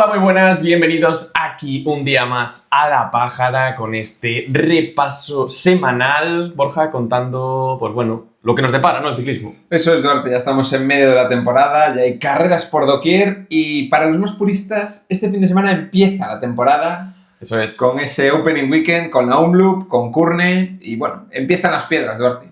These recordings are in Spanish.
Hola, muy buenas, bienvenidos aquí un día más a La Pájara con este repaso semanal. Borja contando, pues bueno, lo que nos depara, ¿no? El ciclismo. Eso es, Duarte, ya estamos en medio de la temporada, ya hay carreras por doquier y para los más puristas, este fin de semana empieza la temporada. Eso es. Con ese opening weekend, con la Omloop, con Kurne y bueno, empiezan las piedras, Duarte.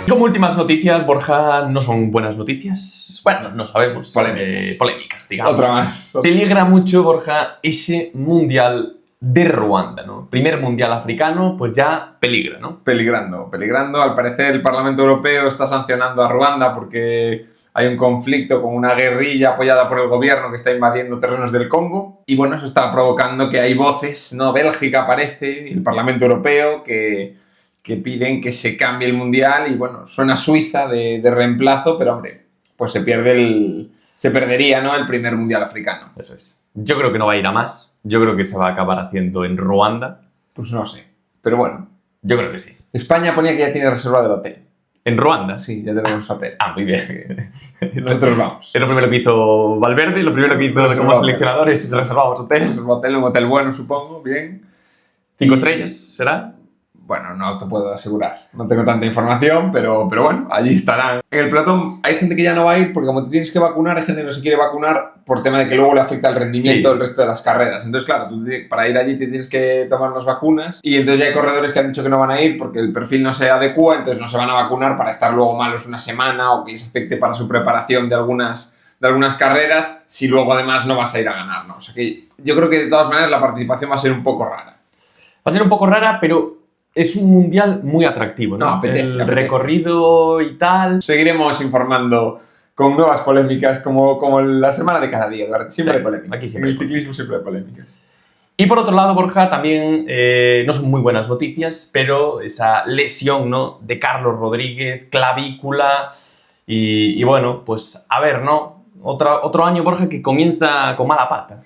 Como últimas noticias, Borja, no son buenas noticias. Bueno, no sabemos. Polémicas, digamos. Otra más. Peligra mucho, Borja, ese mundial de Ruanda, ¿no? Primer mundial africano, pues ya peligra, ¿no? Peligrando. Al parecer el Parlamento Europeo está sancionando a Ruanda porque hay un conflicto con una guerrilla apoyada por el gobierno que está invadiendo terrenos del Congo. Y bueno, eso está provocando que hay voces, ¿no? Bélgica aparece, el Parlamento Europeo, que piden que se cambie el mundial y bueno, suena Suiza de reemplazo, pero hombre, pues se perdería, ¿no? El primer mundial africano. Eso es. Yo creo que no va a ir a más. Yo creo que se va a acabar haciendo en Ruanda. Pues no sé, pero bueno. Yo creo que sí. España ponía que ya tiene reservado el hotel. ¿En Ruanda? Sí, ya tenemos hotel. Muy bien. Nosotros vamos. Es lo primero que hizo Valverde, lo primero que hizo como seleccionador es reservamos hotel. Un hotel bueno, supongo, bien. 5 estrellas, ¿será? Bueno, no te puedo asegurar. No tengo tanta información, pero bueno, allí estarán. En el pelotón hay gente que ya no va a ir porque como te tienes que vacunar, hay gente que no se quiere vacunar por tema de que luego le afecta el rendimiento del resto de las carreras. Entonces, claro, tú para ir allí te tienes que tomar las vacunas y entonces ya hay corredores que han dicho que no van a ir porque el perfil no se adecua, entonces no se van a vacunar para estar luego malos una semana o que les afecte para su preparación de algunas carreras si luego además no vas a ir a ganar, ¿no? O sea que yo creo que de todas maneras la participación va a ser un poco rara. Va a ser un poco rara, pero es un mundial muy atractivo, ¿no? El recorrido y tal. Seguiremos informando con nuevas polémicas como la semana de cada día, Eduardo. Siempre hay polémicas. Aquí siempre en el ciclismo siempre hay polémicas. Y por otro lado, Borja, también no son muy buenas noticias, pero esa lesión, ¿no? De Carlos Rodríguez, clavícula y bueno, pues a ver, ¿no? Otro año, Borja, que comienza con mala pata.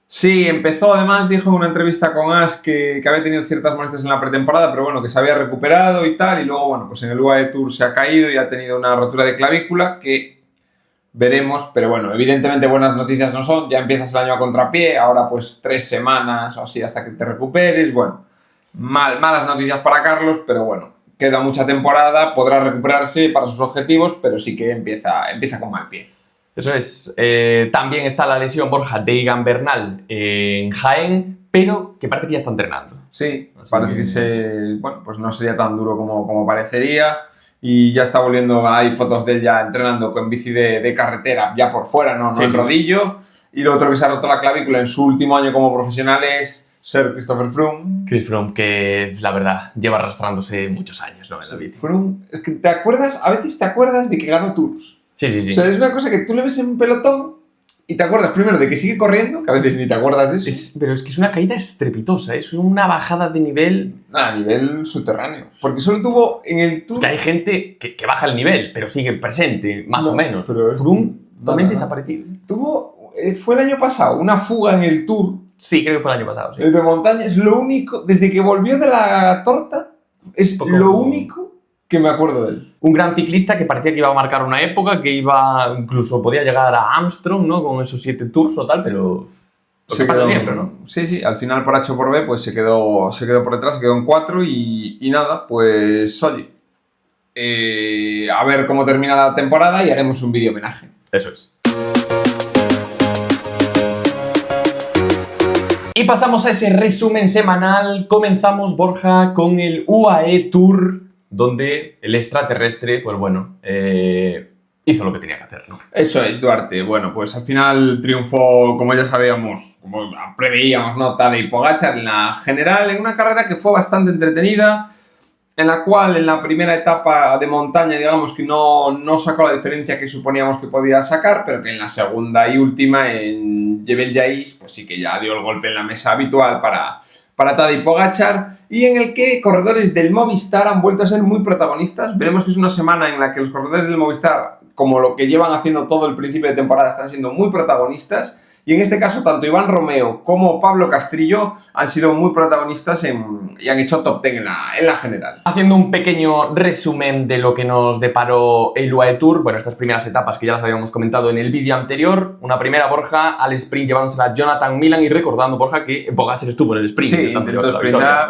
Sí, empezó, además dijo en una entrevista con As que había tenido ciertas molestias en la pretemporada, pero bueno, que se había recuperado y tal, y luego, bueno, pues en el UAE Tour se ha caído y ha tenido una rotura de clavícula que veremos, pero bueno, evidentemente buenas noticias no son, ya empiezas el año a contrapié, ahora pues 3 semanas o así hasta que te recuperes, bueno, malas noticias para Carlos, pero bueno, queda mucha temporada, podrá recuperarse para sus objetivos, pero sí que empieza con mal pie. Eso es. También está la lesión, Borja, de Egan Bernal en Jaén, pero que parece que ya está entrenando. Sí, parece que bueno, pues no sería tan duro como parecería y ya está volviendo, hay fotos de él ya entrenando con bici de carretera, ya por fuera, no en rodillo. Y lo otro que se ha roto la clavícula en su último año como profesional es Sir Christopher Froome. Chris Froome, que la verdad lleva arrastrándose muchos años, ¿no? En la bici. Froome, es que a veces te acuerdas de que ganó Tours. Sí. O sea, es una cosa que tú le ves en un pelotón y te acuerdas primero de que sigue corriendo, que a veces ni te acuerdas de eso. Pero es que es una caída estrepitosa, es una bajada de nivel... A nivel subterráneo. Porque solo tuvo en el Tour... Que hay gente que baja el nivel, pero sigue presente, más o menos. Pero Froome totalmente desaparecido. Fue el año pasado, una fuga en el Tour. Sí, creo que fue el año pasado. Sí. De montaña, es lo único, desde que volvió de la torta, es lo único que me acuerdo de él. Un gran ciclista que parecía que iba a marcar una época, que incluso podía llegar a Armstrong, ¿no? Con esos 7 tours o tal, pero... Se quedó siempre, ¿no? Sí, al final por H o por B pues se quedó por detrás, se quedó en 4 y nada, pues oye, a ver cómo termina la temporada y haremos un vídeo homenaje. Eso es. Y pasamos a ese resumen semanal. Comenzamos, Borja, con el UAE Tour, donde el extraterrestre, pues bueno, hizo lo que tenía que hacer, ¿no? Eso es, Duarte. Bueno, pues al final triunfó, como ya sabíamos, como preveíamos, ¿no? Tadej Pogačar en la general, en una carrera que fue bastante entretenida, en la cual en la primera etapa de montaña, digamos que no sacó la diferencia que suponíamos que podía sacar, pero que en la segunda y última, en Jebel Jais, pues sí que ya dio el golpe en la mesa habitual para Tadej Pogačar, y en el que corredores del Movistar han vuelto a ser muy protagonistas. Veremos que es una semana en la que los corredores del Movistar, como lo que llevan haciendo todo el principio de temporada, están siendo muy protagonistas, Y en este caso, tanto Iván Romeo como Pablo Castrillo han sido muy protagonistas y han hecho top 10 en la general. Haciendo un pequeño resumen de lo que nos deparó el UAE Tour, bueno, estas primeras etapas que ya las habíamos comentado en el vídeo anterior. Una primera, Borja, al sprint llevándosela Jonathan Milan, y recordando, Borja, que Pogačar estuvo en el sprint. Sí,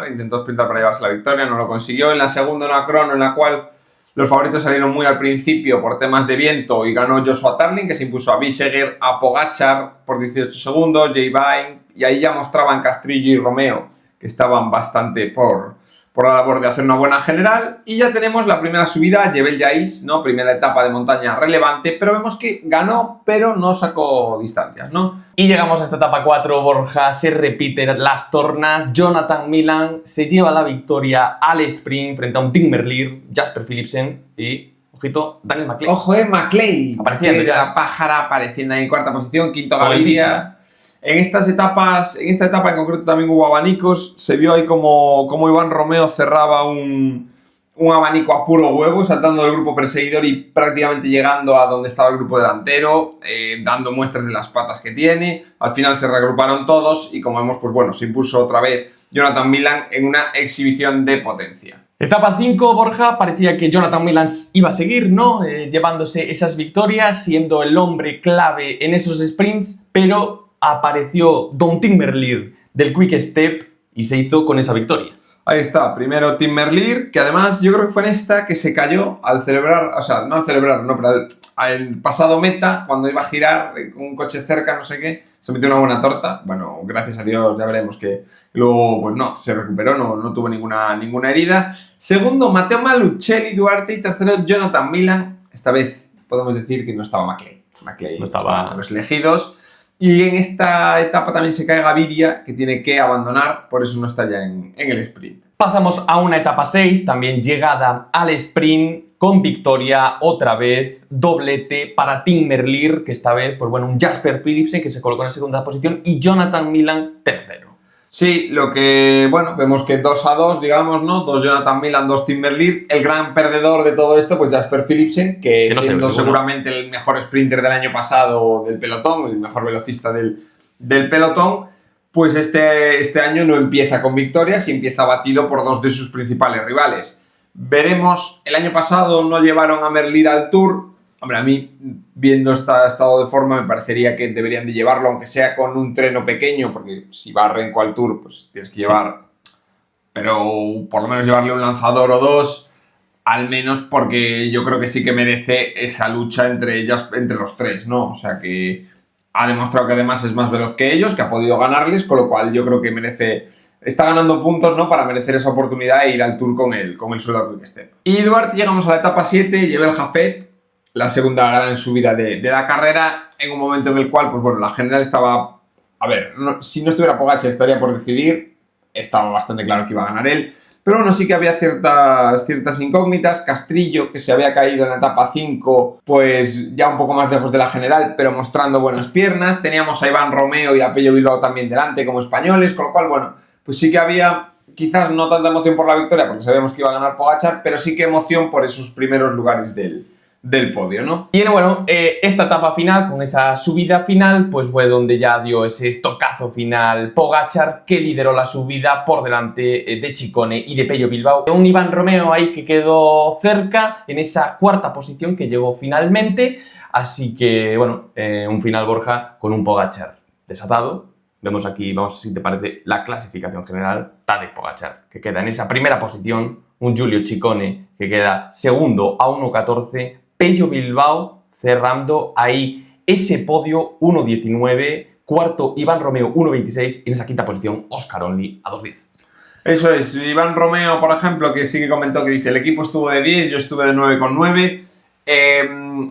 intentó sprintar para llevarse la victoria, no lo consiguió. En la segunda, una crono en la cual los favoritos salieron muy al principio por temas de viento y ganó Joshua Tarling, que se impuso a Biseguer, a Pogačar por 18 segundos, Jay Vine, y ahí ya mostraban Castrillo y Romeo que estaban bastante por la labor de hacer una buena general. Y ya tenemos la primera subida, Jebel Yais, ¿no? Primera etapa de montaña relevante, pero vemos que ganó, pero no sacó distancias, ¿no? Y llegamos a esta etapa 4, Borja, se repiten las tornas, Jonathan Milan se lleva la victoria al sprint frente a un Tim Merlier, Jasper Philipsen y, ojito, Daniel Maclay. Ojo, Maclay, apareciendo ya. La pájara apareciendo ahí en cuarta posición, quinto Gaviria. En esta etapa en concreto también hubo abanicos, se vio ahí como Iván Romeo cerraba un abanico a puro huevo, saltando del grupo perseguidor y prácticamente llegando a donde estaba el grupo delantero, dando muestras de las patas que tiene. Al final se regruparon todos y, como vemos, pues bueno, se impuso otra vez Jonathan Milan en una exhibición de potencia. Etapa 5, Borja, parecía que Jonathan Milan iba a seguir, ¿no? Llevándose esas victorias, siendo el hombre clave en esos sprints, pero apareció Don Tim Merlier del Quick Step y se hizo con esa victoria. Ahí está, primero Tim Merlier, que además yo creo que fue en esta que se cayó al celebrar, o sea, no al celebrar, no, pero al pasado meta, cuando iba a girar con un coche cerca, no sé qué, se metió una buena torta. Bueno, gracias a Dios, ya veremos que luego, pues no, se recuperó, no tuvo ninguna herida. Segundo, Matteo Malucelli Duarte, y tercero, Jonathan Milan. Esta vez podemos decir que no estaba Maclay. Maclay no estaba entre los elegidos. Y en esta etapa también se cae Gaviria, que tiene que abandonar, por eso no está ya en el sprint. Pasamos a una etapa 6, también llegada al sprint, con victoria otra vez, doblete para Tim Merlier, que esta vez, pues bueno, un Jasper Philipsen que se colocó en segunda posición y Jonathan Milan tercero. Sí, lo que, bueno, vemos que 2-2, digamos, ¿no? 2 Jonathan Milan, 2 Tim Merlier. El gran perdedor de todo esto, pues Jasper Philipsen, que no siendo seguramente el mejor sprinter del año pasado del pelotón, el mejor velocista del pelotón, pues este año no empieza con victorias y empieza batido por 2 de sus principales rivales. Veremos, el año pasado no llevaron a Merlier al Tour. Hombre, a mí, viendo este estado de forma, me parecería que deberían de llevarlo, aunque sea con un treno pequeño, porque si va a Renko al Tour, pues tienes que llevar, pero por lo menos llevarle un lanzador o 2, al menos, porque yo creo que sí que merece esa lucha entre los 3, ¿no? O sea que ha demostrado que además es más veloz que ellos, que ha podido ganarles, con lo cual yo creo que está ganando puntos, ¿no? Para merecer esa oportunidad e ir al Tour con el suelo Quick Step. Y Duarte, llegamos a la etapa 7, Jebel Jafet, la segunda gran subida de la carrera, en un momento en el cual, pues bueno, la general estaba... A ver, si no estuviera Pogačar estaría por decidir, estaba bastante claro que iba a ganar él, pero bueno, sí que había ciertas incógnitas. Castrillo, que se había caído en la etapa 5, pues ya un poco más lejos de la general, pero mostrando buenas piernas. Teníamos a Iván Romeo y a Pello Bilbao también delante como españoles, con lo cual, bueno, pues sí que había quizás no tanta emoción por la victoria, porque sabíamos que iba a ganar Pogačar, pero sí que emoción por esos primeros lugares del podio, ¿no? Y bueno, esta etapa final, con esa subida final, pues fue donde ya dio ese estocazo final Pogačar, que lideró la subida por delante de Ciccone y de Pello Bilbao. Un Iván Romeo ahí que quedó cerca, en esa cuarta posición que llegó finalmente. Así que, bueno, un final, Borja, con un Pogačar desatado. Vemos aquí, vamos, si te parece, la clasificación general. Tadej Pogačar, que queda en esa primera posición. Un Giulio Ciccone, que queda segundo a 1.14. Pello Bilbao cerrando ahí ese podio 1.19, cuarto Iván Romeo 1.26 y en esa quinta posición Oscar Only a 2.10. Eso es, Iván Romeo, por ejemplo, que sí que comentó que dice: el equipo estuvo de 10, yo estuve de 9,9.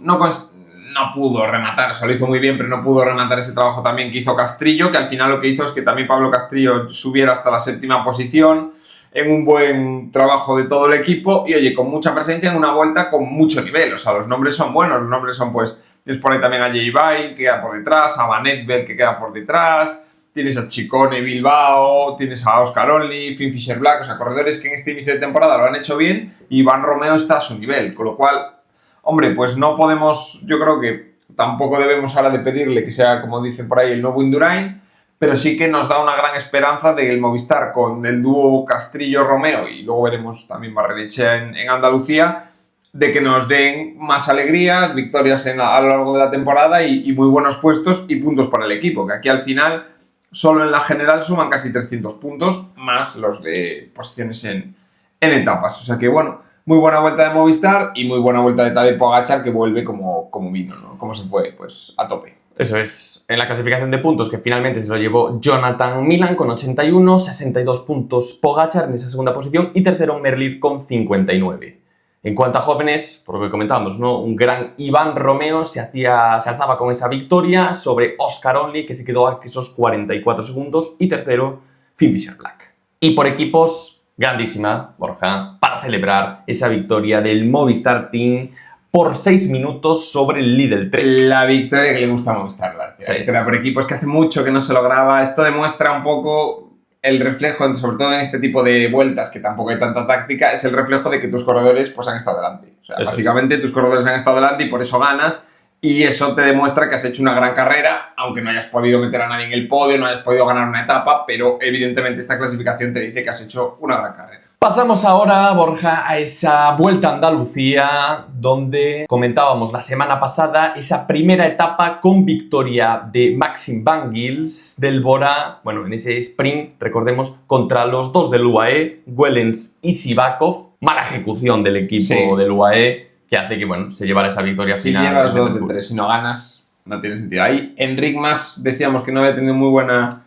No pudo rematar, o sea, lo hizo muy bien, pero no pudo rematar ese trabajo también que hizo Castrillo, que al final lo que hizo es que también Pablo Castrillo subiera hasta la séptima posición, en un buen trabajo de todo el equipo y, oye, con mucha presencia en una vuelta con mucho nivel. O sea, los nombres son buenos, los nombres son, pues, tienes por ahí también a Jay Vine, que queda por detrás, a Van Edberg, que queda por detrás, tienes a Ciccone Bilbao, tienes a Oscar Only, Finn Fisher Black, o sea, corredores que en este inicio de temporada lo han hecho bien y Iván Romeo está a su nivel, con lo cual, hombre, pues no podemos, yo creo que tampoco debemos ahora de pedirle que sea, como dicen por ahí, el nuevo Indurain, pero sí que nos da una gran esperanza de que el Movistar con el dúo Castrillo-Romeo, y luego veremos también Barrenechea en Andalucía, de que nos den más alegrías, victorias a lo largo de la temporada y muy buenos puestos y puntos para el equipo, que aquí al final solo en la general suman casi 300 puntos, más los de posiciones en etapas. O sea que bueno, muy buena vuelta de Movistar y muy buena vuelta de Tadej Pogačar, que vuelve como vino, ¿no? Como se fue, pues a tope. Eso es, en la clasificación de puntos que finalmente se lo llevó Jonathan Milan con 81, 62 puntos Pogačar en esa segunda posición y tercero Merlier con 59. En cuanto a jóvenes, por lo que comentábamos, ¿no? Un gran Iván Romeo se alzaba con esa victoria sobre Oscar Only, que se quedó a esos 44 segundos, y tercero Finn Fisher-Black. Y por equipos, grandísima, Borja, para celebrar esa victoria del Movistar Team por 6 minutos sobre el Lidl Trek. La victoria que le gusta a Movistar, la victoria por equipos, que hace mucho que no se lograba. Esto demuestra un poco el reflejo, sobre todo en este tipo de vueltas, que tampoco hay tanta táctica, es el reflejo de que tus corredores pues, han estado delante. O sea, básicamente tus corredores han estado delante y por eso ganas, y eso te demuestra que has hecho una gran carrera, aunque no hayas podido meter a nadie en el podio, no hayas podido ganar una etapa, pero evidentemente esta clasificación te dice que has hecho una gran carrera. Pasamos ahora, Borja, a esa Vuelta a Andalucía, donde comentábamos la semana pasada esa primera etapa con victoria de Maxim Van Gils del Bora, bueno, en ese sprint, recordemos, contra los dos del UAE, Wellens y Sivakov. Mala ejecución del equipo del UAE, que hace que, bueno, se llevara esa victoria final. Si llevas 2 de 3 y no ganas, no tiene sentido. Ahí Enric Mas decíamos que no había tenido muy buena,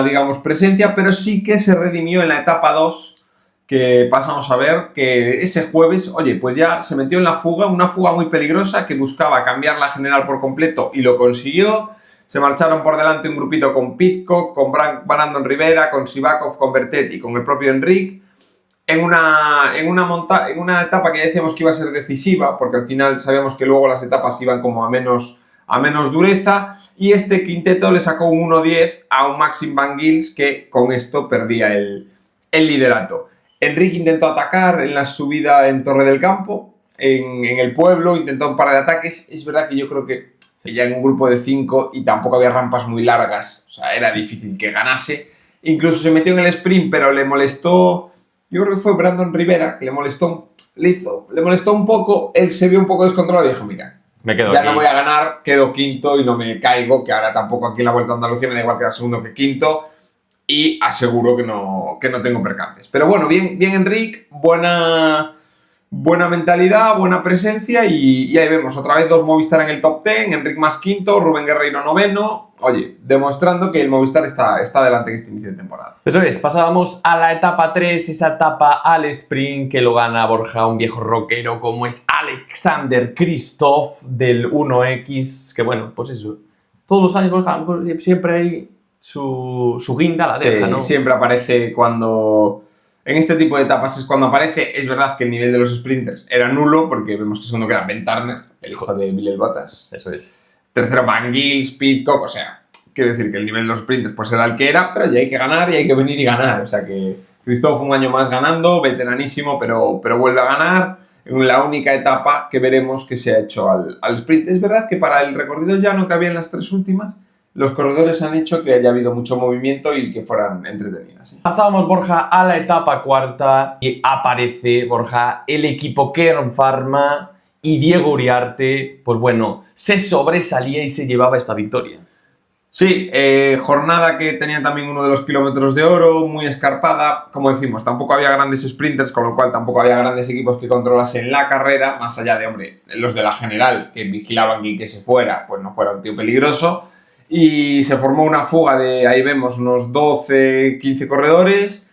digamos, presencia, pero sí que se redimió en la etapa 2, que pasamos a ver que ese jueves, oye, pues ya se metió en la fuga, una fuga muy peligrosa que buscaba cambiar la general por completo y lo consiguió. Se marcharon por delante un grupito con Pidcock, con Brandon Rivera, con Sivakov, con Bertet y con el propio Enric, en una etapa que ya decíamos que iba a ser decisiva, porque al final sabíamos que luego las etapas iban como a menos dureza, y este quinteto le sacó un 1.10 a un Maxim Van Gils que con esto perdía el liderato. Enric intentó atacar en la subida en Torre del Campo, en el pueblo, intentó un par de ataques. Es verdad que yo creo que ya en un grupo de 5 y tampoco había rampas muy largas, o sea, era difícil que ganase. Incluso se metió en el sprint, pero le molestó, yo creo que fue Brandon Rivera, que le molestó un poco, él se vio un poco descontrolado y dijo, mira, ya no voy a ganar, quedo quinto y no me caigo, que ahora tampoco aquí en la Vuelta a Andalucía me da igual quedar segundo que quinto, y aseguro que no tengo percances. Pero bueno, bien Enric, buena mentalidad, buena presencia, y ahí vemos otra vez 2 Movistar en el top 10, Enric Mas quinto, Rubén Guerreiro noveno. Oye, demostrando que el Movistar está adelante en este inicio de temporada. Eso es, pasábamos a la etapa 3, esa etapa al sprint que lo gana, Borja, un viejo rockero como es Alexander Kristoff del 1X, que bueno, pues eso, todos los años, Borja, siempre hay su guinda a la deja, ¿no? Siempre aparece cuando... En este tipo de etapas es cuando aparece. Es verdad que el nivel de los sprinters era nulo, porque vemos que segundo queda Ben Turner, el hijo de Billy Bottas. Eso es. Tercero Van Gils, Pidcock, o sea, quiero decir que el nivel de los sprinters pues era el que era, pero ya hay que ganar y hay que venir y ganar. O sea que Kristoff un año más ganando, veteranísimo, pero vuelve a ganar en la única etapa que veremos que se ha hecho al sprint. Es verdad que para el recorrido llano que había en las 3 últimas, los corredores han hecho que haya habido mucho movimiento y que fueran entretenidas. ¿Sí? Pasábamos, Borja, a la etapa 4 y aparece, Borja, el equipo Kern Pharma y Diego Uriarte, pues bueno, se sobresalía y se llevaba esta victoria. Sí, jornada que tenía también uno de los kilómetros de oro, muy escarpada. Como decimos, tampoco había grandes sprinters, con lo cual tampoco había grandes equipos que controlasen la carrera, más allá de, hombre, los de la general, que vigilaban y que se fuera, pues no fuera un tío peligroso. Y se formó una fuga de, ahí vemos, unos 12, 15 corredores.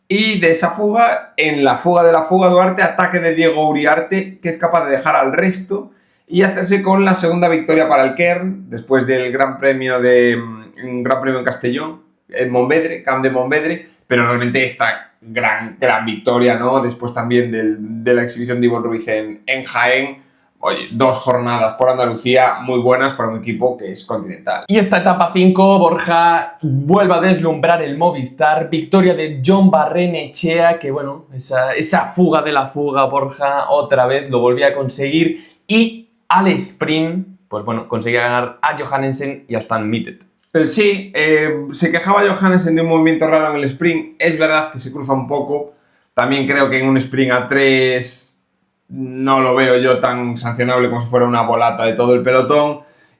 Y de esa fuga, en la fuga de la fuga Duarte, ataque de Diego Uriarte, que es capaz de dejar al resto y hacerse con la segunda victoria para el Kern, después del Gran Premio en Castellón, en Montvedre, Camp de Montvedre, pero realmente esta gran victoria, ¿no? Después también de la exhibición de Ivonne Ruiz en Jaén. Oye, 2 jornadas por Andalucía muy buenas para un equipo que es continental. Y esta etapa 5, Borja, vuelve a deslumbrar el Movistar. Victoria de Jon Barrenechea, que bueno, esa fuga de la fuga, Borja, otra vez lo volvía a conseguir. Y al sprint, pues bueno, consigue ganar a Johannesen y a Stan Mittet. Sí, se quejaba Johannesen de un movimiento raro en el sprint. Es verdad que se cruza un poco. También creo que en un sprint a 3 no lo veo yo tan sancionable como si fuera una volata de todo el pelotón.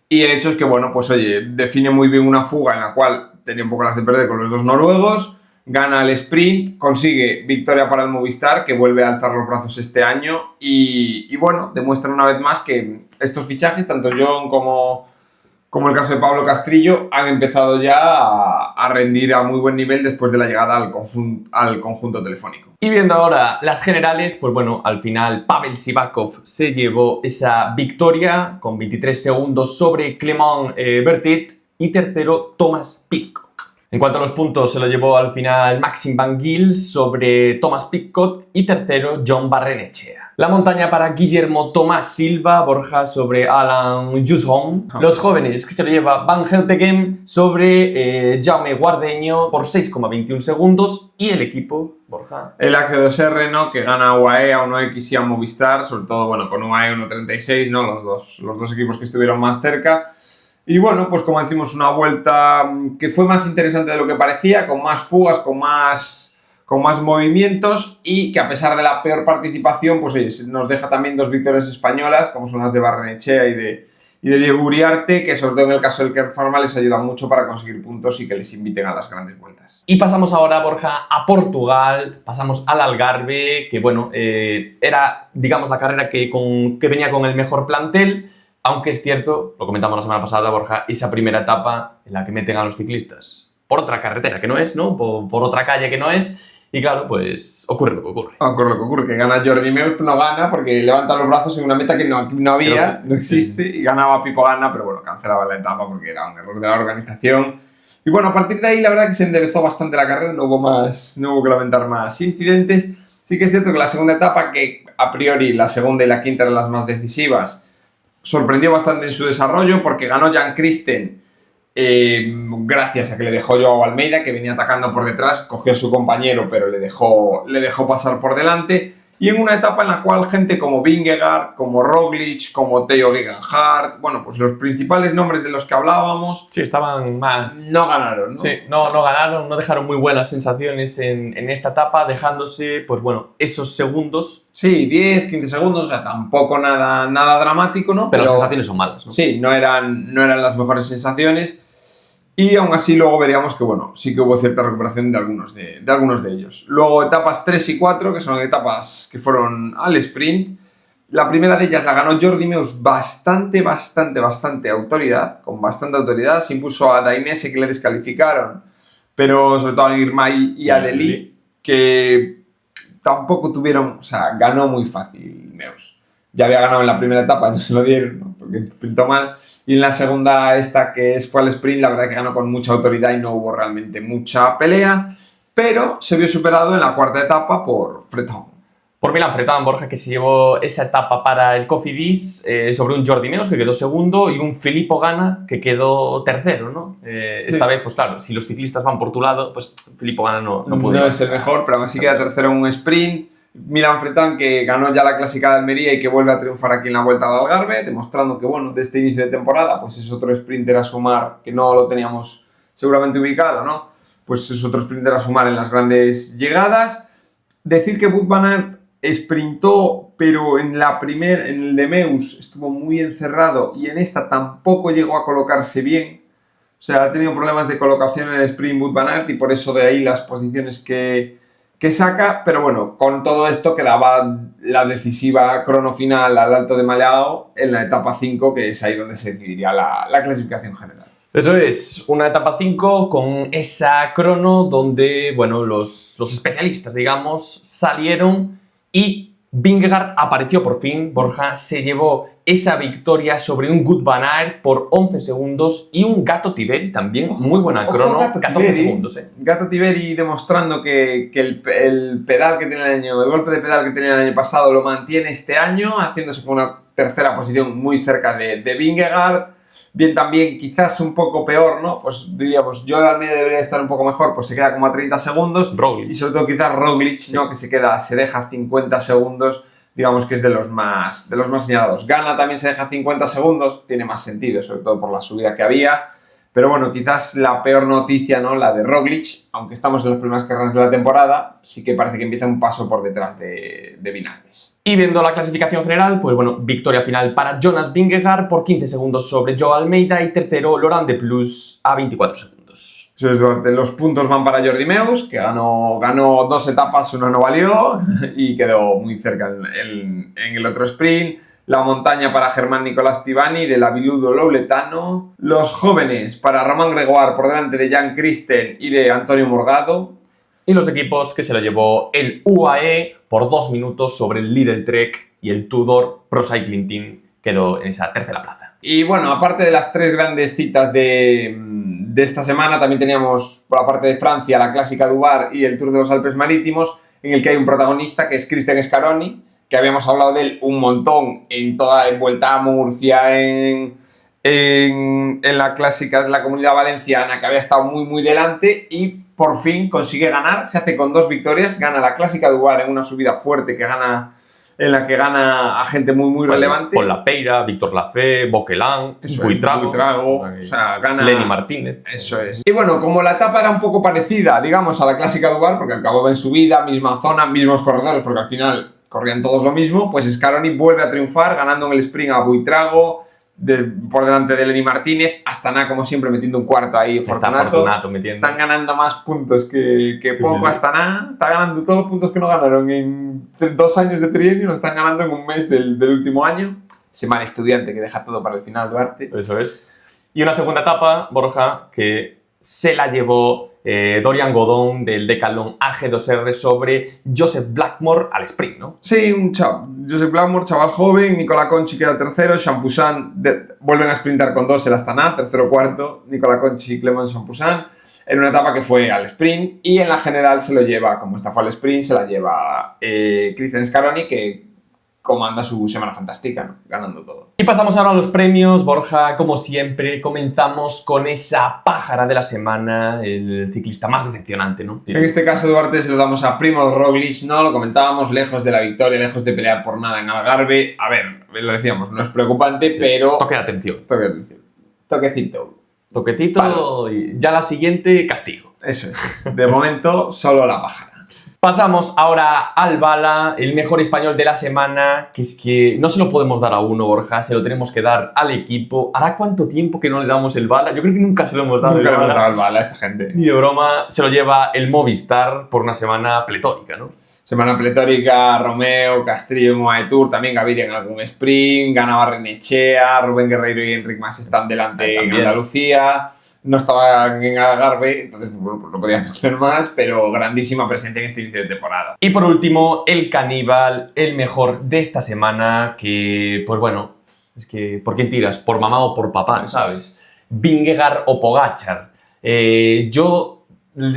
Y el hecho es que, bueno, pues oye, define muy bien una fuga en la cual tenía un poco las de perder con los dos noruegos. Gana el sprint, consigue victoria para el Movistar, que vuelve a alzar los brazos este año. Y bueno, demuestran una vez más que estos fichajes, tanto John como el caso de Pablo Castrillo, han empezado ya a rendir a muy buen nivel después de la llegada al conjunto telefónico. Y viendo ahora las generales, pues bueno, al final Pavel Sivakov se llevó esa victoria con 23 segundos sobre Clement Bertet y tercero Thomas Pidcock. En cuanto a los puntos, se lo llevó al final Maxim Van Gils sobre Thomas Pidcock y tercero John Barrenechea. La montaña para Guillermo Tomás Silva, Borja sobre Alan Jusson. Los jóvenes que se lo lleva Van Heltegem sobre Jaume Guardeño por 6,21 segundos y el equipo, Borja. El AG2R, ¿no? Que gana a UAE, a 1X y a Movistar, sobre todo, bueno, con UAE 1.36, ¿no? Los dos equipos que estuvieron más cerca. Y bueno, pues como decimos, una vuelta que fue más interesante de lo que parecía, con más fugas, con más movimientos y que a pesar de la peor participación, pues oye, nos deja también dos victorias españolas, como son las de Barrenechea y de Diego Uriarte, que sobre todo en el caso del Kern Pharma les ayudan mucho para conseguir puntos y que les inviten a las grandes vueltas. Y pasamos ahora, Borja, a Portugal, pasamos al Algarve, que bueno, era, digamos, la carrera que venía con el mejor plantel. Aunque es cierto, lo comentamos la semana pasada, Borja, esa primera etapa en la que meten a los ciclistas por otra carretera que no es, ¿no? Por otra calle que no es. Y claro, pues ocurre lo que ocurre. Ocurre lo que ocurre, que gana Jordi Meus, no gana porque levanta los brazos en una meta que no había, no existe, y ganaba Pipo Gana, pero bueno, cancelaba la etapa porque era un error de la organización. Y bueno, a partir de ahí la verdad que se enderezó bastante la carrera, no hubo que lamentar más incidentes. Sí que es cierto que la segunda etapa, que a priori la segunda y la quinta eran las más decisivas, sorprendió bastante en su desarrollo porque ganó Jan Christen gracias a que le dejó Joao Almeida, que venía atacando por detrás, cogió a su compañero pero le dejó pasar por delante, y en una etapa en la cual gente como Vingegaard, como Roglic, como Theo Gegenhardt, bueno, pues los principales nombres de los que hablábamos, sí, estaban más... no ganaron, ¿no? Sí, no ganaron, no dejaron muy buenas sensaciones en esta etapa, dejándose, pues bueno, esos segundos. Sí, 10, 15 segundos, o sea, tampoco nada dramático, ¿no? Pero las sensaciones son malas, ¿no? Sí, no eran las mejores sensaciones. Y aún así luego veríamos que, bueno, sí que hubo cierta recuperación de algunos de ellos. Luego etapas 3 y 4, que son etapas que fueron al sprint. La primera de ellas la ganó Jordi Meus bastante autoridad, con bastante autoridad. Se impuso a Dainese, que le descalificaron, pero sobre todo a Girmay y a Deli, que tampoco tuvieron, o sea, ganó muy fácil Meus. Ya había ganado en la primera etapa, no se lo dieron, ¿no? Porque pintó mal. Y en la segunda, fue al sprint, la verdad que ganó con mucha autoridad y no hubo realmente mucha pelea, pero se vio superado en la cuarta etapa por Fredholm. Por Milan Fredholm, Borja, que se llevó esa etapa para el Cofidis sobre un Jordi Meus, que quedó segundo, y un Filippo Ganna, que quedó tercero, ¿no? Sí. Esta vez, pues claro, si los ciclistas van por tu lado, pues Filippo Ganna no pudo. No es el mejor, pero aún así queda tercero en un sprint. Milan Fredholm, que ganó ya la Clásica de Almería y que vuelve a triunfar aquí en la Vuelta al Algarve, demostrando que, bueno, de este inicio de temporada, pues es otro sprinter a sumar, que no lo teníamos seguramente ubicado, ¿no? Pues es otro sprinter a sumar en las grandes llegadas. Decir que Wout van Aert sprintó, pero en el de Meus estuvo muy encerrado y en esta tampoco llegó a colocarse bien. O sea, ha tenido problemas de colocación en el sprint Wout van Aert y por eso de ahí las posiciones que saca, pero bueno, con todo esto quedaba la decisiva crono final al Alto de Maleao en la etapa 5, que es ahí donde se decidiría la clasificación general. Eso es, una etapa 5 con esa crono donde, bueno, los especialistas, digamos, salieron y Vingegaard apareció por fin. Borja se llevó esa victoria sobre un Wout van Aert por 11 segundos y un Gato Tiberi también, muy buena crono, 14 segundos. Gato Tiberi demostrando que el pedal que tiene el golpe de pedal que tenía el año pasado lo mantiene este año, haciéndose con una tercera posición muy cerca de Vingegaard. Bien, también quizás un poco peor, ¿no? Pues diríamos, yo al medio debería estar un poco mejor, pues se queda como a 30 segundos. Roglic. Y sobre todo quizás Roglic, ¿no? Que se deja 50 segundos digamos que es de los más señalados. Ghana también se deja 50 segundos, tiene más sentido, sobre todo por la subida que había. Pero bueno, quizás la peor noticia, ¿no? La de Roglic, aunque estamos en las primeras carreras de la temporada, sí que parece que empieza un paso por detrás de Vinales. Y viendo la clasificación general, pues bueno, victoria final para Jonas Vingegaard por 15 segundos sobre Joe Almeida y tercero Laurent de Plus a 24 segundos. Eso es, los puntos van para Jordi Meus, que ganó 2 etapas, una no valió y quedó muy cerca en el otro sprint. La montaña para Germán Nicolás Tibani de la Viludo Louletano. Los jóvenes para Román Gregoire por delante de Jan Christen y de Antonio Morgado. Y los equipos que se lo llevó el UAE por 2 minutos sobre el Lidl Trek y el Tudor Pro Cycling Team quedó en esa tercera plaza. Y bueno, aparte de las 3 grandes citas de esta semana, también teníamos por la parte de Francia la Clásica Dubar y el Tour de los Alpes Marítimos, en el que hay un protagonista que es Cristian Scaroni, que habíamos hablado de él un montón en Vuelta a Murcia, en la clásica de la Comunidad Valenciana, que había estado muy delante y por fin consigue ganar, se hace con 2 victorias, gana la Clásica Dubar en una subida fuerte en la que gana a gente muy relevante. Con La Peira, Víctor Lafay, Boquelán, Buitrago, o sea, gana Lenny Martínez. Eso es. Y bueno, como la etapa era un poco parecida, digamos, a la Clásica Dubar, porque acababa en subida, misma zona, mismos corredores, porque al final corrían todos lo mismo, pues Scaroni vuelve a triunfar ganando en el sprint a Buitrago, por delante de Lenny Martínez, Astana como siempre metiendo un cuarto ahí, Fortunato metiendo. Están ganando más puntos que poco. Sí. Astana está ganando todos los puntos que no ganaron en 2 años de trienio, lo están ganando en un mes del último año. Ese mal estudiante que deja todo para el final, Duarte. Eso es. Y una segunda etapa, Borja, que se la llevó Dorian Godón del Decathlon AG2R sobre Joseph Blackmore al sprint, ¿no? Sí, Joseph Blackmore, chaval joven, Nicolas Conchi queda tercero, Champoussin vuelven a sprintar con 2 el Astana, tercero cuarto, Nicolas Conchi y Clement Champoussin, en una etapa que fue al sprint, y en la general se lo lleva, como esta fue al sprint, se la lleva Cristian Scaroni, que comanda su semana fantástica, ¿no? Ganando todo. Y pasamos ahora a los premios, Borja, como siempre, comenzamos con esa pájara de la semana, el ciclista más decepcionante, ¿no? En este caso, Duarte, se lo damos a Primoz Roglic, ¿no? Lo comentábamos, lejos de la victoria, lejos de pelear por nada en Algarve. A ver, lo decíamos, no es preocupante, sí, pero... Toque de atención. Toquecito. Toquetito y ya la siguiente, castigo. Eso es. De momento, solo la pájara. Pasamos ahora al Bala, el mejor español de la semana, que es que no se lo podemos dar a uno, Borja, se lo tenemos que dar al equipo. ¿Hará cuánto tiempo que no le damos el Bala? Yo creo que nunca se lo hemos dado. Nunca le hemos dado el Bala a esta gente. Ni de broma, se lo lleva el Movistar por una semana pletórica, ¿no? Semana pletórica, Romeo, Castrillo en UAE Tour, también Gaviria en algún sprint, gana Barrenechea, Rubén Guerreiro y Enric Mas están delante en Andalucía. No estaban en Algarve, entonces bueno, pues no podían hacer más, pero grandísima presencia en este inicio de temporada. Y por último, el Caníbal, el mejor de esta semana, que, pues bueno, es que, ¿por quién tiras? ¿Por mamá o por papá, sabes? Vingegaard o Pogačar. Yo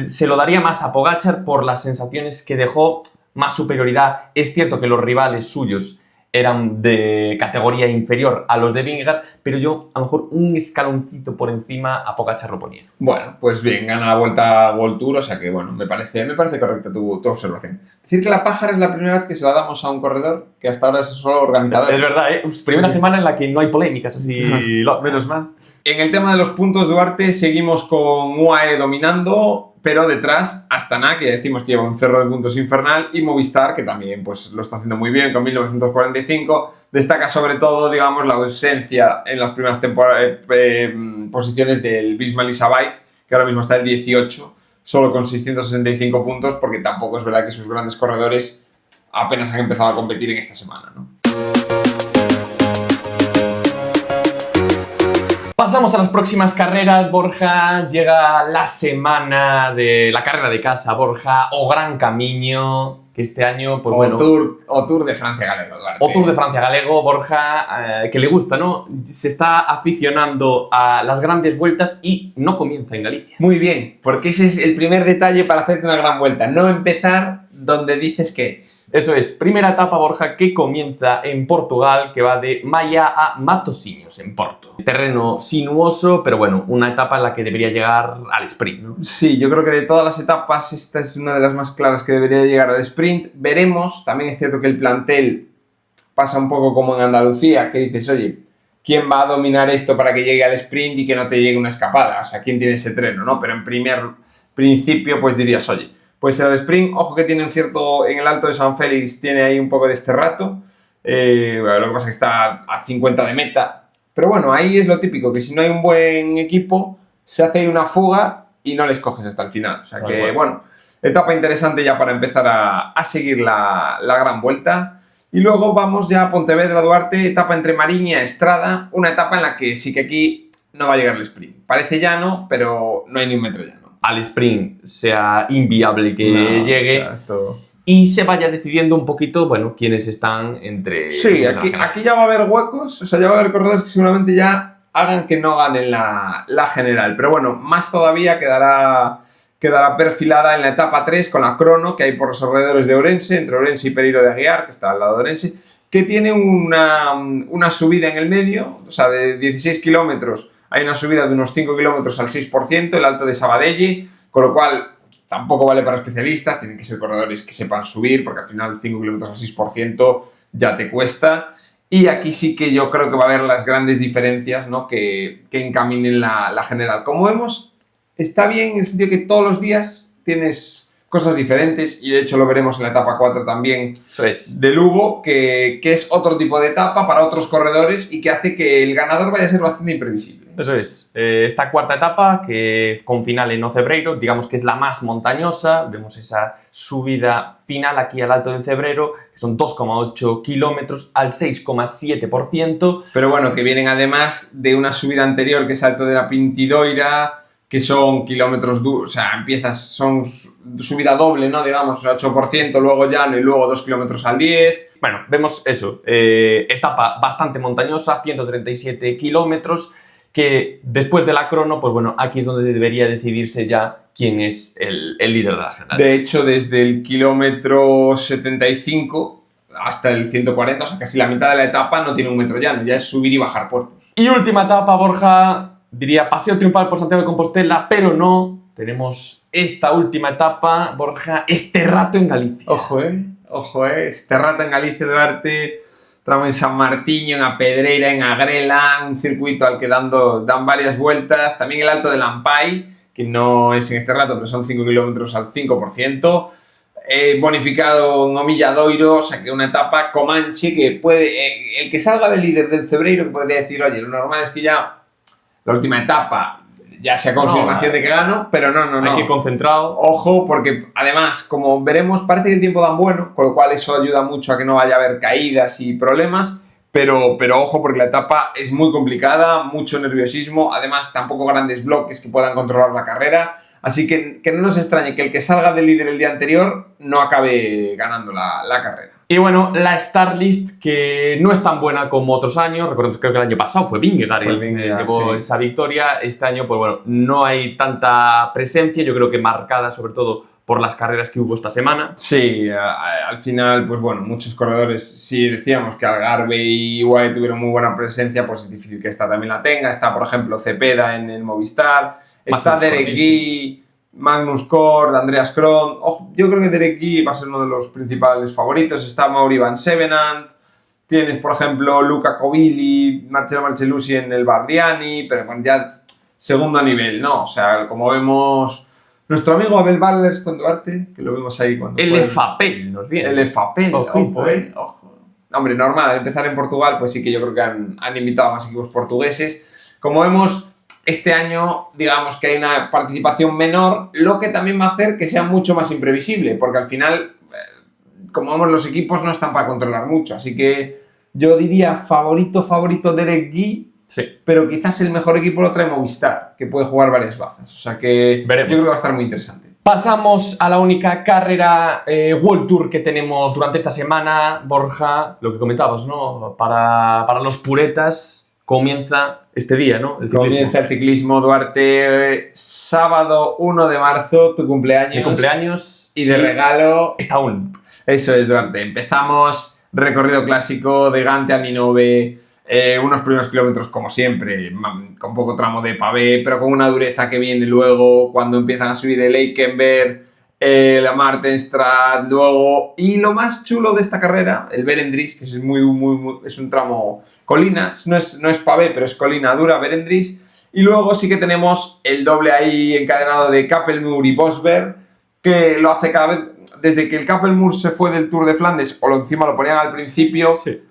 se lo daría más a Pogačar por las sensaciones que dejó, más superioridad. Es cierto que los rivales suyos eran de categoría inferior a los de Vingegaard, pero yo a lo mejor un escaloncito por encima a Pogačar lo ponía. Bueno, pues bien, gana la Vuelta a World Tour, o sea que bueno, me parece correcta tu observación. Decir que la pájara es la primera vez que se la damos a un corredor, que hasta ahora es solo organizador. Es verdad, ¿eh? Primera semana en la que no hay polémicas, así menos mal. En el tema de los puntos, Duarte, seguimos con UAE dominando, pero detrás Astana, que decimos que lleva un cerro de puntos infernal, y Movistar, que también pues, lo está haciendo muy bien con 1945. Destaca sobre todo, digamos, la ausencia en las primeras posiciones del Bisma Lisabay, que ahora mismo está el 18, solo con 665 puntos, porque tampoco es verdad que sus grandes corredores apenas han empezado a competir en esta semana, ¿no? Pasamos a las próximas carreras, Borja. Llega la semana de la carrera de casa, Borja, o Gran Camino, que este año, pues bueno... O Tour de Francia Galego, Duarte. O Tour de Francia Galego, Borja, que le gusta, ¿no? Se está aficionando a las grandes vueltas y no comienza en Galicia. Muy bien, porque ese es el primer detalle para hacerte una gran vuelta. No empezar donde dices que es. Eso es, primera etapa, Borja, que comienza en Portugal, que va de Maia a Matosinhos, en Porto. Terreno sinuoso, pero bueno, una etapa en la que debería llegar al sprint, ¿no? Sí, yo creo que de todas las etapas esta es una de las más claras que debería llegar al sprint. Veremos, también es cierto que el plantel pasa un poco como en Andalucía, que dices, oye, ¿quién va a dominar esto para que llegue al sprint y que no te llegue una escapada? O sea, ¿quién tiene ese tren, no? Pero en primer principio, pues dirías, oye, pues el sprint, ojo que tiene un cierto, en el Alto de San Félix tiene ahí un poco de este rato, lo que pasa es que está a 50 de meta, pero bueno, ahí es lo típico, que si no hay un buen equipo, se hace ahí una fuga y no les coges hasta el final. O sea que, bueno, etapa interesante ya para empezar a seguir la gran vuelta. Y luego vamos ya a Pontevedra, Duarte, etapa entre Mariña y Estrada, una etapa en la que sí que aquí no va a llegar el sprint. Parece llano, pero no hay ni un metro llano. Al sprint sea inviable que llegue. O sea, esto... Y se vaya decidiendo un poquito, bueno, quiénes están entre... Sí, aquí ya va a haber huecos, o sea, ya va a haber corredores que seguramente ya hagan que no ganen la general. Pero bueno, más todavía quedará perfilada en la etapa 3 con la crono que hay por los alrededores de Ourense, entre Ourense y Pereiro de Aguiar, que está al lado de Ourense, que tiene una subida en el medio, o sea, de 16 kilómetros, hay una subida de unos 5 kilómetros al 6%, el Alto de Sabadell, con lo cual tampoco vale para especialistas, tienen que ser corredores que sepan subir, porque al final 5 kilómetros al 6% ya te cuesta. Y aquí sí que yo creo que va a haber las grandes diferencias, ¿no? que encaminen la general. Como vemos, está bien en el sentido que todos los días tienes cosas diferentes, y de hecho lo veremos en la etapa 4 también. Eso es. De Lugo, que es otro tipo de etapa para otros corredores y que hace que el ganador vaya a ser bastante imprevisible. Eso es. Esta cuarta etapa, que con final en Ocebreiro, digamos que es la más montañosa. Vemos esa subida final aquí al Alto del Cebreiro, que son 2,8 kilómetros al 6,7%. Pero bueno, que vienen además de una subida anterior, que es Alto de la Pintidoira, que son kilómetros duros, o sea, son subida doble, ¿no? Digamos, 8%, luego llano y luego 2 kilómetros al 10. Bueno, vemos eso, etapa bastante montañosa, 137 kilómetros, que después de la crono, pues bueno, aquí es donde debería decidirse ya quién es el líder de la general. De hecho, desde el kilómetro 75 hasta el 140, o sea, casi la mitad de la etapa no tiene un metro llano, ya es subir y bajar puertos. Y última etapa, Borja, diría paseo triunfal por Santiago de Compostela, pero no. Tenemos esta última etapa, Borja, este rato en Galicia. Ojo, este rato en Galicia, Duarte, tramo en San Martiño, en A Pedreira, en Agrela, un circuito al que dan varias vueltas. También el Alto de Lampai, que no es en este rato, pero son 5 kilómetros al 5%. Bonificado en Omilladoiro, o sea que una etapa Comanche que puede... el que salga del líder del Cebreiro, que podría decir, oye, lo normal es que ya la última etapa ya sea confirmación de que gano, pero no. Hay que ir concentrado. Ojo, porque además, como veremos, parece que el tiempo da bueno, con lo cual eso ayuda mucho a que no vaya a haber caídas y problemas, pero ojo, porque la etapa es muy complicada, mucho nerviosismo, además tampoco grandes bloques que puedan controlar la carrera, así que no nos extrañe que el que salga del líder el día anterior no acabe ganando la carrera. Y bueno, la Star List, que no es tan buena como otros años. Recordemos, creo que el año pasado fue Vingegaard el que llevó esa victoria. Este año, pues bueno, no hay tanta presencia. Yo creo que marcada sobre todo por las carreras que hubo esta semana. Sí, al final, pues bueno, muchos corredores, si decíamos que Algarve y Guay tuvieron muy buena presencia, pues es difícil que esta también la tenga. Está, por ejemplo, Cepeda en el Movistar. Está Derek Guy, Magnus Kort, Andreas Kron. Yo creo que Derek Guy va a ser uno de los principales favoritos. Está Mauri Van Sevenant. Tienes, por ejemplo, Luca Covilli, Marcelo Marcellucci en el Bardiani, pero con ya segundo nivel, ¿no? O sea, como vemos, nuestro amigo Abel Balderston Duarte, que lo vimos ahí cuando el Efapel nos viene. El Efapel, ojo. Hombre, normal, al empezar en Portugal, pues sí que yo creo que han invitado a más equipos portugueses. Como vemos, este año, digamos que hay una participación menor, lo que también va a hacer que sea mucho más imprevisible, porque al final, como vemos, los equipos no están para controlar mucho, así que yo diría favorito Derek Guy, sí. Pero quizás el mejor equipo lo trae Movistar, que puede jugar varias bazas, o sea que veremos. Yo creo que va a estar muy interesante. Pasamos a la única carrera World Tour que tenemos durante esta semana, Borja, lo que comentabas, ¿no? Para los puretas comienza este día, ¿no? Comienza el ciclismo, Duarte, sábado 1 de marzo, tu cumpleaños. Mi cumpleaños. Y de regalo... Está aún. Eso es, Duarte. Empezamos recorrido clásico de Gante a Ninove, unos primeros kilómetros como siempre, con poco tramo de pavé, pero con una dureza que viene luego cuando empiezan a subir el Eikenberg, la Martenstraat, luego... Y lo más chulo de esta carrera, el Berendries, que es es un tramo colinas, no es pavé, pero es colina dura, Berendries. Y luego sí que tenemos el doble ahí encadenado de Kappelmuur y Bosberg, que lo hace cada vez... Desde que el Kappelmuur se fue del Tour de Flandes, o encima lo ponían al principio... Sí.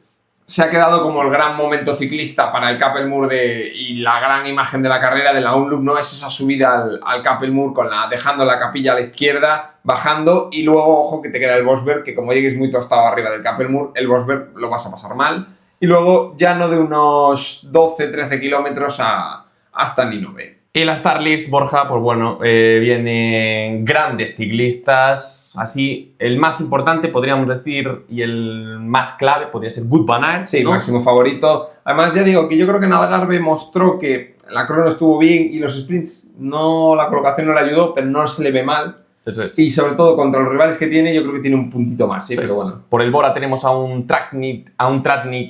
Se ha quedado como el gran momento ciclista para el Kappelmuur y la gran imagen de la carrera de la Omloop, ¿no? Es esa subida al Kappelmuur dejando la capilla a la izquierda, bajando y luego, ojo, que te queda el Bosberg, que como llegues muy tostado arriba del Kappelmuur, el Bosberg lo vas a pasar mal. Y luego ya no de unos 12-13 kilómetros hasta Ninove. Y la Starlist, Borja, pues bueno, vienen grandes ciclistas, así, el más importante, podríamos decir, y el más clave, podría ser Wout van Aert, Sí, ¿no? máximo favorito. Además, ya digo que yo creo que en Algarve mostró que la crono estuvo bien y los sprints, la colocación no le ayudó, pero no se le ve mal. Eso es. Y sobre todo contra los rivales que tiene, yo creo que tiene un puntito más, ¿sí? Pero bueno. Por el Bora tenemos a un Tratnik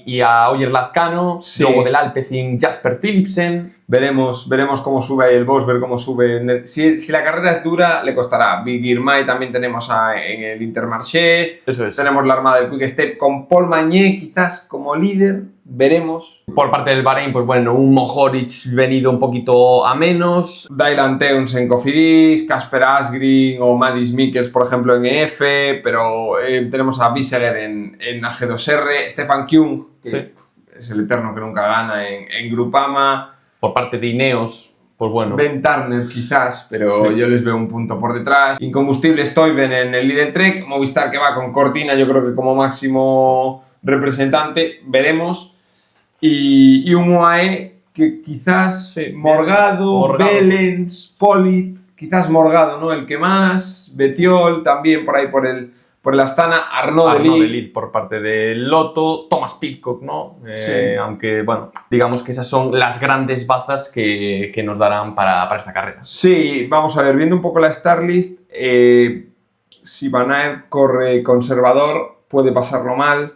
y a Oyer Lazcano, Sí. luego del Alpecin Jasper Philipsen. Veremos cómo sube ahí el Bosberg, cómo sube... Si la carrera es dura, le costará. Big Girmay también tenemos en el Intermarché. Eso es. Tenemos la armada del Quick Step con Paul Magné quizás como líder. Veremos. Por parte del Bahrein, pues bueno, un Mohoric venido un poquito a menos. Dylan Teuns en Cofidis, Casper Asgreen o Maddie Mikkels, por ejemplo, en EF, pero tenemos a Biseguer en AG2R, Stefan Küng, que Sí. es el eterno que nunca gana en Grupama, Por parte de Ineos, pues bueno. Ben Turner quizás, pero Sí. yo les veo un punto por detrás. Incombustible Stuyven en el Lidl Trek, Movistar que va con Cortina, yo creo que como máximo representante, veremos. Y un UAE que quizás Sí. Morgado, Belens, Polit, quizás Morgado, ¿no? El que más, Betiol también por ahí por el Astana, Arnaud Arnaud Delis. Delis por parte del Lotto, Thomas Pidcock, ¿no? Sí. Aunque, bueno, digamos que esas son las grandes bazas que nos darán para esta carrera. Sí, vamos a ver, viendo un poco la Starlist, si Van Aert corre conservador, puede pasarlo mal.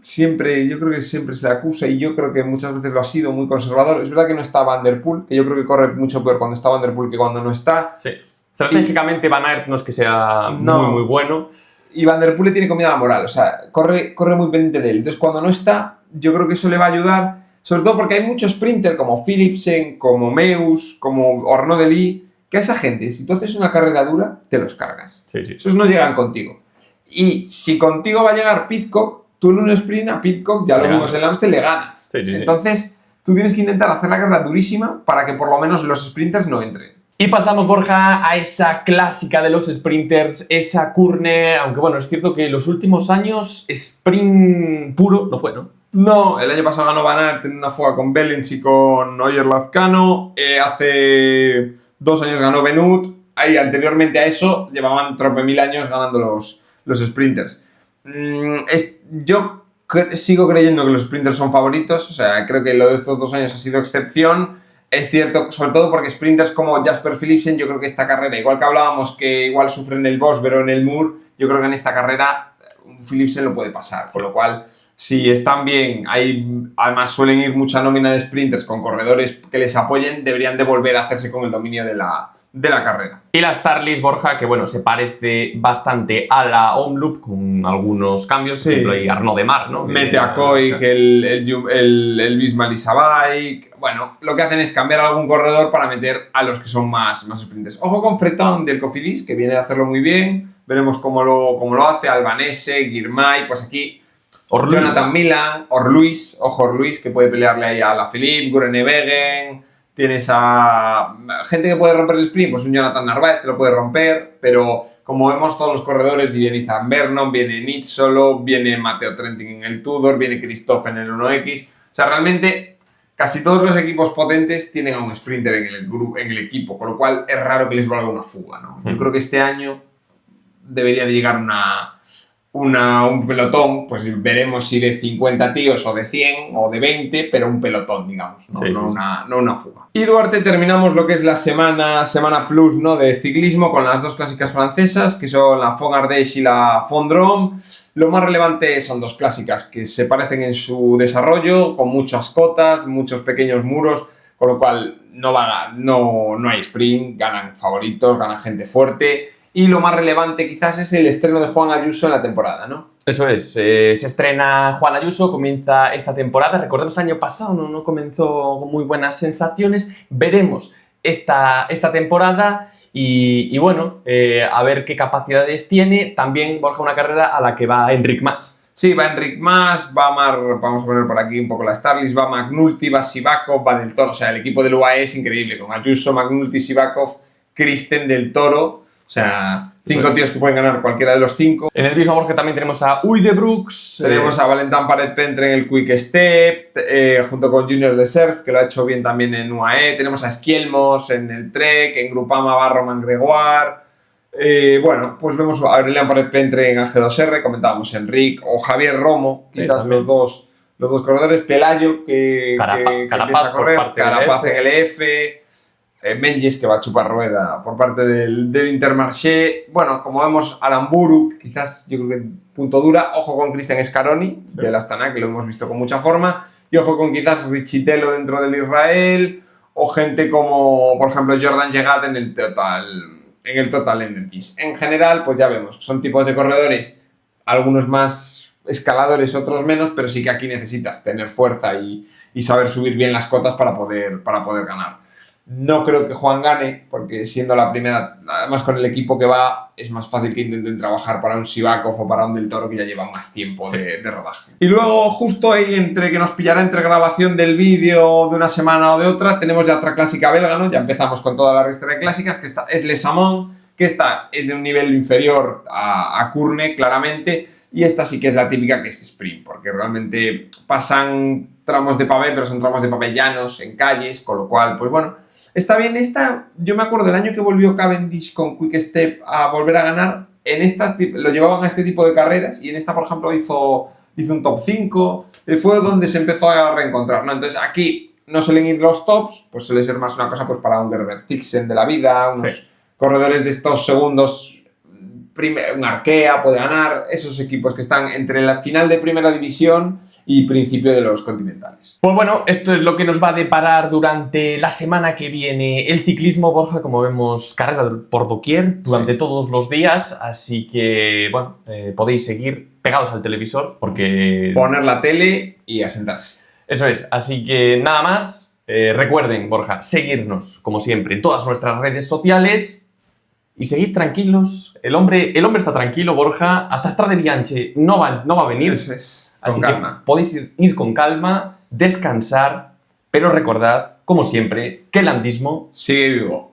Yo creo que siempre se le acusa y yo creo que muchas veces lo ha sido muy conservador. Es verdad que no está Van der Poel, que yo creo que corre mucho peor cuando está Van der Poel que cuando no está. Sí. Estratégicamente Van Aert no es que sea No. muy bueno. Y Van der Poel le tiene comida a la moral, o sea, corre muy pendiente de él. Entonces, cuando no está, yo creo que eso le va a ayudar, sobre todo porque hay muchos sprinter como Philipsen, como Meus, como Arnaud Delis, que a esa gente, si tú haces una carrera dura, te los cargas. Sí, sí. Esos no llegan contigo. Y si contigo va a llegar Pidcock, tú en un sprint a Pidcock, ya Le lo vimos ganas. en Amstel, le ganas. Sí, sí, sí. Entonces, tú tienes que intentar hacer la carrera durísima para que por lo menos los sprinters no entren. Y pasamos, Borja, a esa clásica de los sprinters, esa Kurne, aunque bueno, es cierto que en los últimos años sprint puro no fue, ¿no? No, el año pasado ganó Van Aert en una fuga con Belens y con Oyer Lazcano. Hace 2 años ganó Benoot. Ahí, anteriormente a eso, llevaban tropemil años ganando los sprinters. Yo sigo creyendo que los sprinters son favoritos. O sea, creo que lo de estos 2 años ha sido excepción. Es cierto, sobre todo porque sprinters como Jasper Philipsen, yo creo que esta carrera, igual que hablábamos que igual sufren el Bosberg o en el Moor, yo creo que en esta carrera un Philipsen lo puede pasar. Con lo cual, si están bien, además suelen ir mucha nómina de sprinters con corredores que les apoyen, deberían de volver a hacerse con el dominio de la carrera. Y la Starlist, Borja, que bueno, se parece bastante a la Omloop con algunos cambios. Sí. Por ejemplo, hay Arnaud Demar, ¿no? Mete a Koig, el Bisma Lisabaik. Bueno, lo que hacen es cambiar a algún corredor para meter a los que son más sprinters. Ojo con Freton del Cofidis, que viene de hacerlo muy bien. Veremos cómo lo hace. Albanese, Girmay, pues aquí Orluis. Jonathan Milan, Orluis, ojo Orluis, que puede pelearle ahí a la Philippe, Groenewegen. Tienes a gente que puede romper el sprint, pues un Jonathan Narváez que lo puede romper, pero como vemos todos los corredores, viene Izan Vernon, viene Nitz solo, viene Matteo Trentin en el Tudor, viene Christophe en el 1X. O sea, realmente casi todos los equipos potentes tienen a un sprinter en el equipo, con lo cual es raro que les valga una fuga, ¿no? Yo creo que este año debería de llegar un pelotón, pues veremos si de 50 tíos o de 100 o de 20, pero un pelotón, digamos, no, Sí, no, sí. no una fuga. Y Duarte, terminamos lo que es la semana plus, ¿no? De ciclismo con las 2 clásicas francesas, que son la Fond Ardèche y la Fond Drôme. Lo más relevante son 2 clásicas que se parecen en su desarrollo, con muchas cotas, muchos pequeños muros, con lo cual no hay sprint, ganan favoritos, ganan gente fuerte. Y lo más relevante quizás es el estreno de Juan Ayuso en la temporada, ¿no? Eso es, se estrena Juan Ayuso, comienza esta temporada. Recordemos, el año pasado no comenzó con muy buenas sensaciones. Veremos esta temporada y bueno, a ver qué capacidades tiene. También Borja, una carrera a la que va Enric Mas. Sí, va Enric Mas, vamos a poner por aquí un poco la Starlist, va McNulty, va Sivakov, va Del Toro. O sea, el equipo del UAE es increíble, con Ayuso, McNulty, Sivakov, Kristen, Del Toro. O sea, 5 tíos que pueden ganar cualquiera de los 5. En el mismo Borja también tenemos a Uy-de-Brooks. Tenemos a Valentin Paret-Pentre en el Quick Step, junto con Junior de Surf, que lo ha hecho bien también en UAE. Tenemos a Esquielmos en el Trek, en Grupama va Roman Gregoire. Bueno, pues vemos a Aurelian Paret-Pentre en AG2R, comentábamos Enric, o Javier Romo, quizás los dos corredores. Pelayo, que Carapaz empieza a correr, por parte Carapaz del en el EF. Menges, que va a chupar rueda por parte del Intermarché. Bueno, como vemos, Aramburu, quizás yo creo que punto dura. Ojo con Cristian Scaroni, sí, del Astana, que lo hemos visto con mucha forma. Y ojo con quizás Richitelo dentro del Israel. O gente como, por ejemplo, Jordan Jegat en el Total Energies. En general, pues ya vemos, son tipos de corredores, algunos más escaladores, otros menos, pero sí que aquí necesitas tener fuerza y saber subir bien las cotas para poder ganar. No creo que Juan gane, porque siendo la primera, además con el equipo que va, es más fácil que intenten trabajar para un Sivakov o para un Del Toro que ya llevan más tiempo de rodaje. Y luego, justo ahí, entre que nos pillará entre grabación del vídeo de una semana o de otra, tenemos ya otra clásica belga, ¿no? Ya empezamos con toda la ristra de clásicas, que esta es Les Samon, que esta es de un nivel inferior a Kurne, claramente, y esta sí que es la típica, que es sprint, porque realmente pasan tramos de pavé, pero son tramos de pavé llanos, en calles, con lo cual, pues bueno, está bien. Esta, yo me acuerdo el año que volvió Cavendish con Quick Step a volver a ganar, en estas lo llevaban a este tipo de carreras y en esta, por ejemplo, hizo un top 5, fue donde se empezó a reencontrar, ¿no? Entonces aquí no suelen ir los tops, pues suele ser más una cosa pues para un Gerber Fixen de la vida, unos corredores de estos segundos, un Arkea puede ganar, esos equipos que están entre la final de primera división y principio de los continentales. Pues bueno, esto es lo que nos va a deparar durante la semana que viene el ciclismo, Borja. Como vemos, carrera por doquier durante todos los días, así que bueno, podéis seguir pegados al televisor porque... Poner la tele y a sentarse. Eso es, así que nada más, recuerden, Borja, seguirnos como siempre en todas nuestras redes sociales. Y seguid tranquilos. El hombre está tranquilo, Borja. Hasta Strade Bianche no va a venir. Eso es. Así que podéis ir con calma, descansar, pero recordad, como siempre, que el andismo sigue vivo.